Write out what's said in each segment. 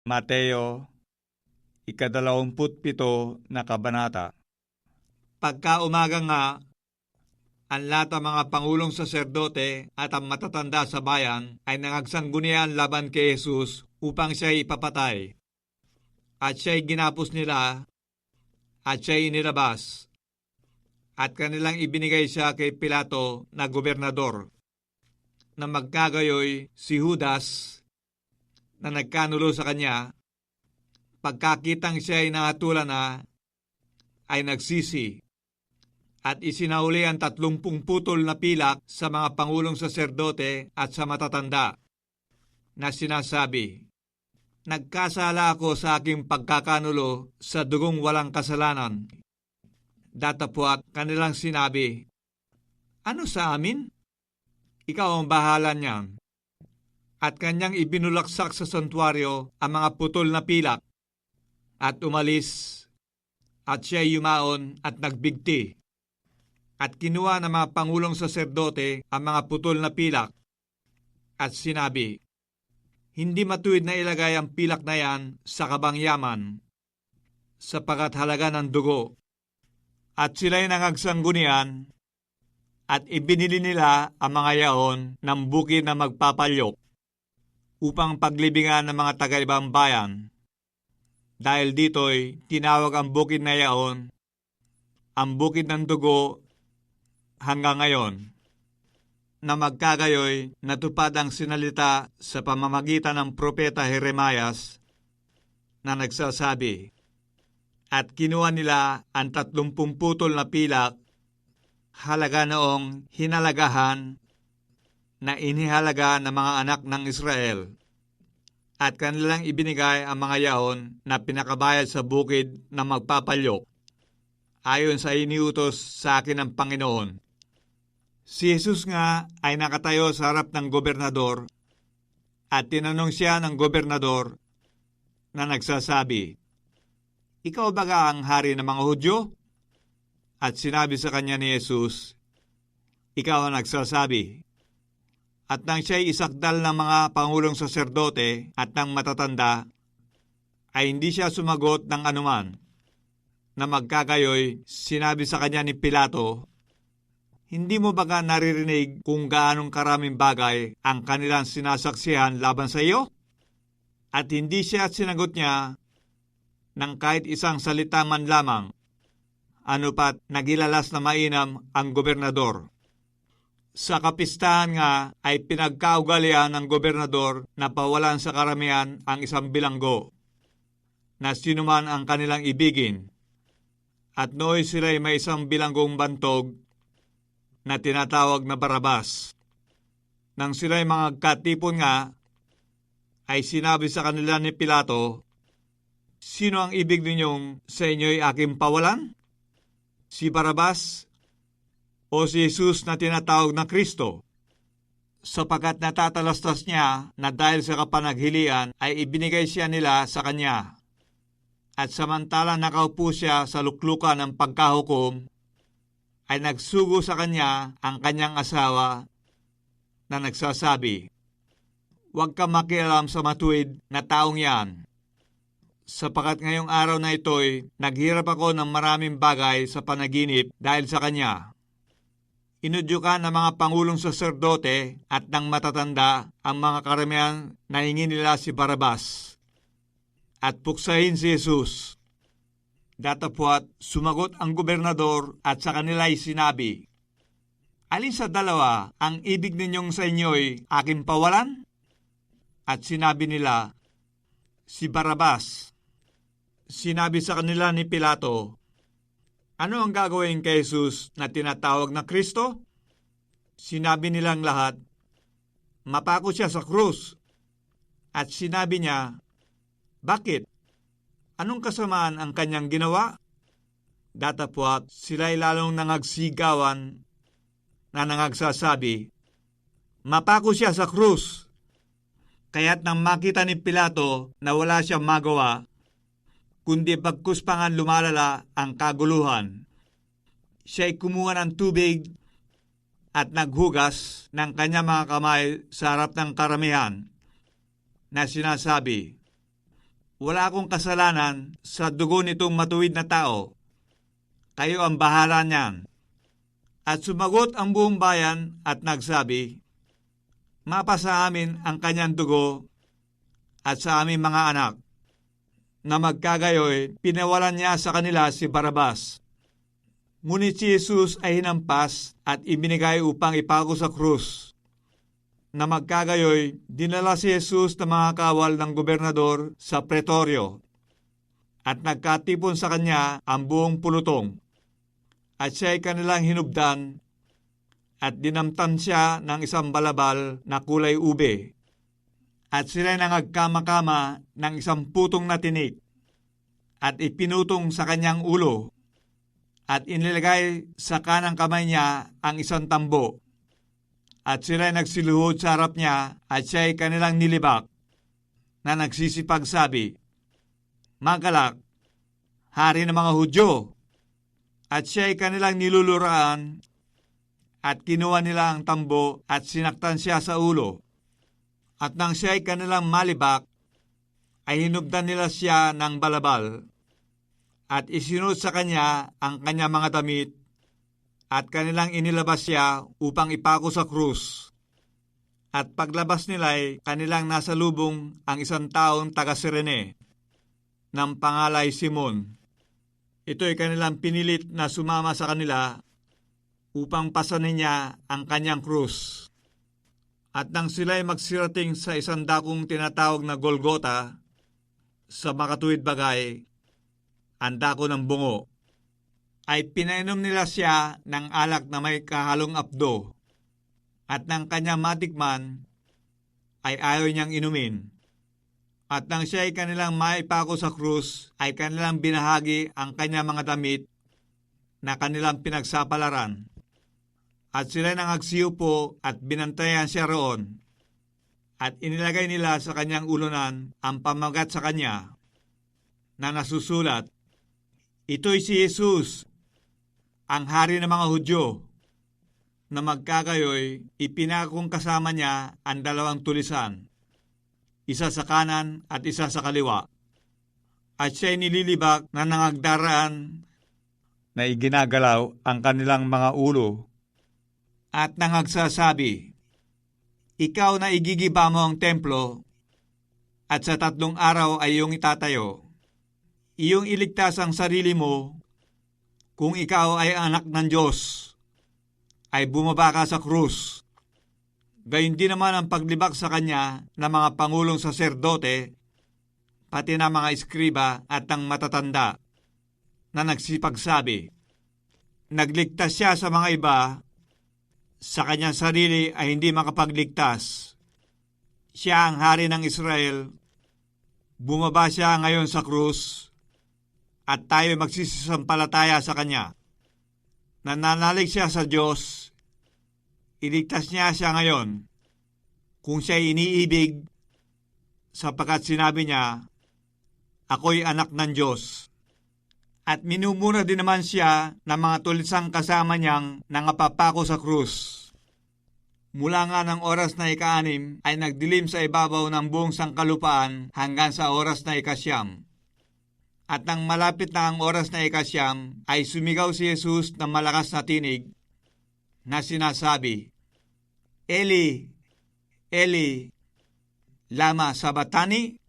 Mateo, 27 na kabanata. Pagka umaga nga, ang lahat ng mga pangulong saserdote at ang matatanda sa bayan ay nangagsangunian laban kay Jesus upang siya ipapatay. At siya'y ginapos nila at siya'y inilabas. At kanilang ibinigay siya kay Pilato na gobernador. Na magkagayoy si Judas na nagkanulo sa kanya, pagkakitang siya ay nahatulan na, ay nagsisi at isinauli ang 30 putol na pilak sa mga pangulong saserdote at sa matatanda na sinasabi, "Nagkasala ako sa aking pagkakanulo sa dugong walang kasalanan." Datapwat kanilang sinabi, "Ano sa amin? Ikaw ang bahala niyan." At kanyang ibinulaksak sa santuario ang mga putol na pilak at umalis at siya yumaon at nagbigti. At kinuha ng mga pangulong saserdote ang mga putol na pilak at sinabi, "Hindi matuwid na ilagay ang pilak na yan sa kabangyaman sapagat halaga ng dugo." At sila'y nangagsangunian at ibinili nila ang mga yaon ng bukid na magpapalyok upang paglibingan ng mga taga-ibang bayan. Dahil dito'y tinawag ang bukid na yaon, ang bukid ng dugo hanggang ngayon, na magkagayoy natupad ang sinalita sa pamamagitan ng propeta Jeremias na nagsasabi, "At kinuha nila ang 30 putol na pilak, halaga noong hinalagahan na inihalaga ng mga anak ng Israel, at kanilang ibinigay ang mga yaon na pinakabayad sa bukid na magpapalyok, ayon sa iniutos sa akin ng Panginoon." Si Jesus nga ay nakatayo sa harap ng gobernador at tinanong siya ng gobernador na nagsasabi, "Ikaw ba ang hari ng mga Hudyo?" At sinabi sa kanya ni Jesus, "Ikaw ang nagsasabi." At nang siya'y isakdal ng mga pangulong saserdote at ng matatanda, ay hindi siya sumagot ng anuman. Na magkagayoy, sinabi sa kanya ni Pilato, "Hindi mo ba naririnig kung gaanong karaming bagay ang kanilang sinasaksihan laban sa iyo?" At hindi siya sinagot niya ng kahit isang salita man lamang, ano pat nagilalas na mainam ang gobernador. Sa kapistahan nga ay pinagkaugalian ng gobernador na pawalan sa karamihan ang isang bilanggo, na sinuman ang kanilang ibigin. At nooy sila'y may isang bilanggong bantog na tinatawag na Barrabas. Nang sila'y mga katipon nga, ay sinabi sa kanila ni Pilato, "Sino ang ibig ninyong sa inyo'y aking pawalan? Si Barrabas o si Jesus na tinatawag na Kristo?" Sapagkat natatalastas niya na dahil sa kapanaghilian ay ibinigay siya nila sa kanya. At samantalang nakaupo siya sa luklukan ng pagkahukom, ay nagsugo sa kanya ang kanyang asawa na nagsasabi, "Huwag kang makialam sa matuwid na taong yan, sapagkat ngayong araw na ito'y naghirap ako ng maraming bagay sa panaginip dahil sa kanya." Inudyukan ng mga pangulong saserdote at ng matatanda ang mga karamihan na hingin nila si Barrabas at puksahin si Jesus. Datapwat sumagot ang gobernador at sa kanila'y sinabi, "Alin sa dalawa ang ibig ninyong sa inyo'y aking pawalan?" At sinabi nila, "Si Barrabas." Sinabi sa kanila ni Pilato, "Ano ang gagawin kay Jesus na tinatawag na Kristo?" Sinabi nilang lahat, "Mapako siya sa krus." At sinabi niya, "Bakit? Anong kasamaan ang kanyang ginawa?" Datapwat sila'y lalong nangagsigawan na nangagsasabi, "Mapako siya sa krus." Kaya't nang makita ni Pilato na wala siyang magawa, kundi pagkuspangan lumalala ang kaguluhan, siya'y kumuha ng tubig at naghugas ng kanyang mga kamay sa harap ng karamihan na sinasabi, Wala akong kasalanan sa dugo nitong matuwid na tao. Kayo ang bahala niyan. At sumagot ang buong bayan at nagsabi, mapa sa amin ang kanyang dugo at sa aming mga anak. Na magkagayoy, pinawalan niya sa kanila si Barabas. Ngunit si Jesus ay hinampas at ibinigay upang ipako sa krus. Na magkagayoy, dinala si Jesus ng mga kawal ng gobernador sa pretoryo. At nagkatipon sa kanya ang buong pulutong. At siya'y kanilang hinubdan at dinamtan siya ng isang balabal na kulay ube. At sila'y nangagkama-kama ng isang putong na tinik at ipinutong sa kanyang ulo at inilagay sa kanang kamay niya ang isang tambo. At sila'y nagsiluhod sa harap niya at siya'y kanilang nilibak na nagsisipagsabi, Magalak, hari ng mga Hudyo. At siya'y kanilang niluluraan at kinuha nila ang tambo at sinaktan siya sa ulo. At nang siya'y kanilang malibak, ay hinubdan nila siya ng balabal at isinod sa kanya ang kanyang mga damit at kanilang inilabas siya upang ipako sa krus. At paglabas nila'y kanilang nasa lubong ang isang taong taga Sirene ng pangalay Simon. Ito'y kanilang pinilit na sumama sa kanila upang pasanin niya ang kanyang krus. At nang sila'y magsirating sa isang dakong tinatawag na Golgota, sa makatuwid bagay, ang dako ng bungo, ay pinainom nila siya ng alak na may kahalong apdo, at nang kanyang matikman, ay ayaw niyang inumin. At nang siya ay kanilang maipako sa krus, ay kanilang binahagi ang kanyang mga damit na kanilang pinagsapalaran. At sila nangagsiupo at binantayan siya roon. At inilagay nila sa kanyang ulunan ang pamagat sa kanya na nasusulat, Ito'y si Jesus, ang hari ng mga Hudyo. Na magkagayoy, ipinakong kasama niya ang dalawang tulisan, isa sa kanan at isa sa kaliwa. At siya'y nililibak na nangagdaraan na iginagalaw ang kanilang mga ulo at nangagsasabi, Ikaw na igigiba mo ang templo at sa 3 araw ay iyong itatayo. Iyong iligtas ang sarili mo kung ikaw ay anak ng Diyos, ay bumaba ka sa krus. Gayon din naman ang paglibak sa kanya ng mga pangulong saserdote, pati na mga eskriba at ang matatanda, na nagsipagsabi, Nagligtas siya sa mga iba, sa kanyang sarili ay hindi makapagligtas. Siya ang hari ng Israel, bumaba siya ngayon sa krus, at tayo magsisisampalataya sa kanya. Nananalig siya sa Diyos, iligtas niya siya ngayon kung siya'y iniibig sapagkat sinabi niya, Ako'y anak ng Diyos. At minumura din naman siya ng mga tulisang kasama niyang nangapapako sa krus. Mula nga ng oras na ika-6 ay nagdilim sa ibabaw ng buong sangkalupaan hanggang sa oras na ika-9. At nang malapit na ang oras na ika-9 ay sumigaw si Jesus ng malakas na tinig na sinasabi, Eli, Eli, lama sabatani?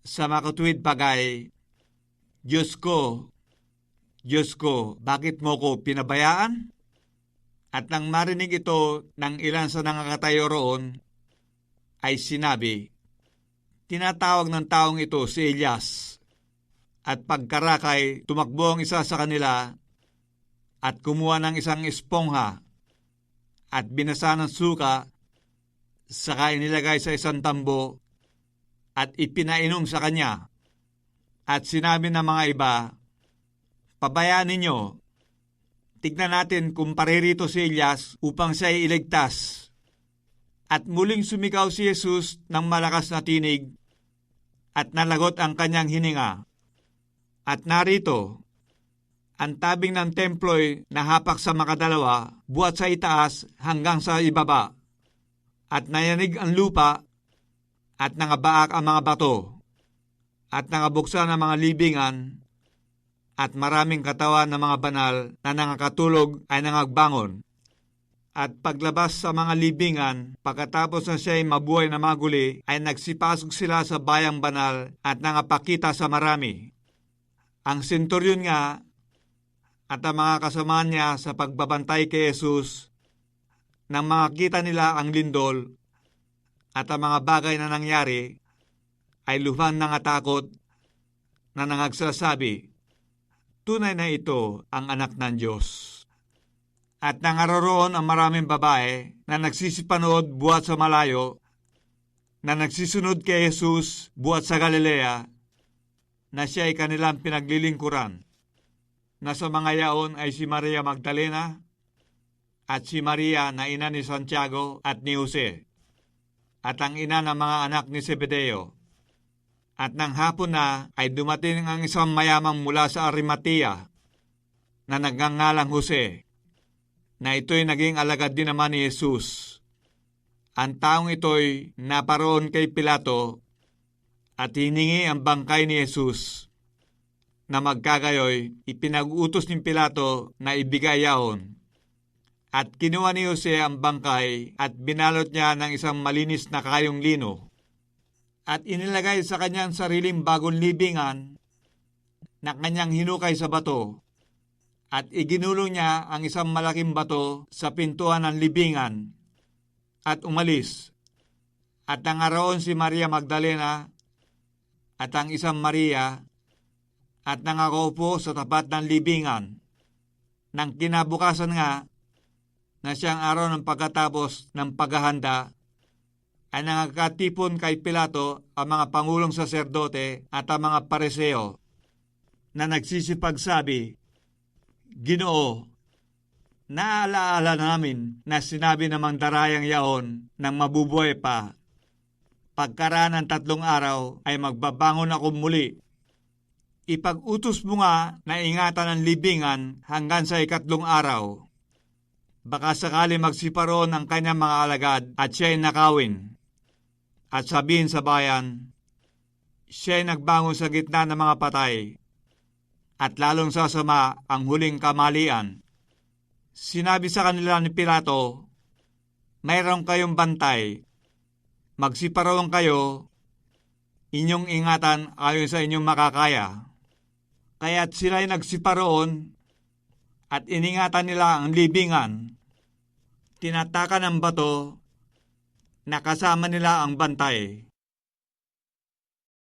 Sa makatuwid bagay, Diyos ko, bakit mo ko pinabayaan? At nang marinig ito ng ilan sa nangakatayo roon, ay sinabi, Tinatawag ng taong ito si Elias. At pagkarakay, tumakbo ang isa sa kanila at kumuha ng isang espongha at binasa ng suka, saka inilagay sa isang tambo at ipinainom sa kanya. At sinabi ng mga iba, Pabayaan ninyo, tignan natin kung paririto si Elias upang siya iligtas. At muling sumigaw si Jesus ng malakas na tinig at nalagot ang kanyang hininga. At narito, ang tabing ng templo'y nahapak sa makadalawa, buhat sa itaas hanggang sa ibaba. At nayanig ang lupa at nangabaak ang mga bato. at nangabuksan ang mga libingan at maraming katawan ng mga banal na nangakatulog ay nangagbangon. At paglabas sa mga libingan, pagkatapos na siya'y mabuhay na maguli, ay nagsipasok sila sa bayang banal at nangapakita sa marami. Ang senturyon nga at ang mga kasama niya sa pagbabantay kay Jesus, nang makakita nila ang lindol at ang mga bagay na nangyari, ay lubhang nangatakot na nangagsasabi, tunay na ito ang anak ng Diyos. At nangaroon ang maraming babae na nagsisipanood buhat sa malayo, na nagsisunod kay Jesus buhat sa Galilea, na siya ay kanilang pinaglilingkuran. Na sa mga yaon ay si Maria Magdalena at si Maria na ina ni Santiago at ni Jose, at ang ina ng mga anak ni Zebedeo. At nang hapon na ay dumating ang isang mayamang mula sa Arimatea na nagngangalang Jose, na ito'y naging alagad din naman ni Jesus. Ang taong ito'y naparoon kay Pilato at hiningi ang bangkay ni Jesus, na magkagayoy ipinag-utos ni Pilato na ibigay yaon. At kinuha ni Jose ang bangkay at binalot niya ng isang malinis na kayong lino. At inilagay sa kanyang sariling bagong libingan na kanyang hinukay sa bato. At iginulong niya ang isang malaking bato sa pintuan ng libingan at umalis. At nangaroon si Maria Magdalena at ang isang Maria at nangakaupo sa tapat ng libingan. Nang kinabukasan nga na siyang araw ng pagkatapos ng paghahanda, ay nangakatipon kay Pilato ang mga pangulong saserdote at ang mga pariseo na nagsisipagsabi, Ginoo, naalaala namin na sinabi namang darayang yaon nang mabubuhay pa. Pagkaraan ng 3 araw ay magbabangon ako muli. Ipag-utos mo nga na ingatan ang libingan hanggang sa 3 araw. Baka sakali magsiparoon ang kanyang mga alagad at siya'y nakawin. At sabihin sa bayan, siya'y nagbangon sa gitna ng mga patay, at lalong sasama ang huling kamalian. Sinabi sa kanila ni Pilato, mayroon kayong bantay, magsiparoon kayo, inyong ingatan ayon sa inyong makakaya. Kaya't sila'y nagsiparoon at iningatan nila ang libingan, tinatakan ng bato, nakasama nila ang bantay.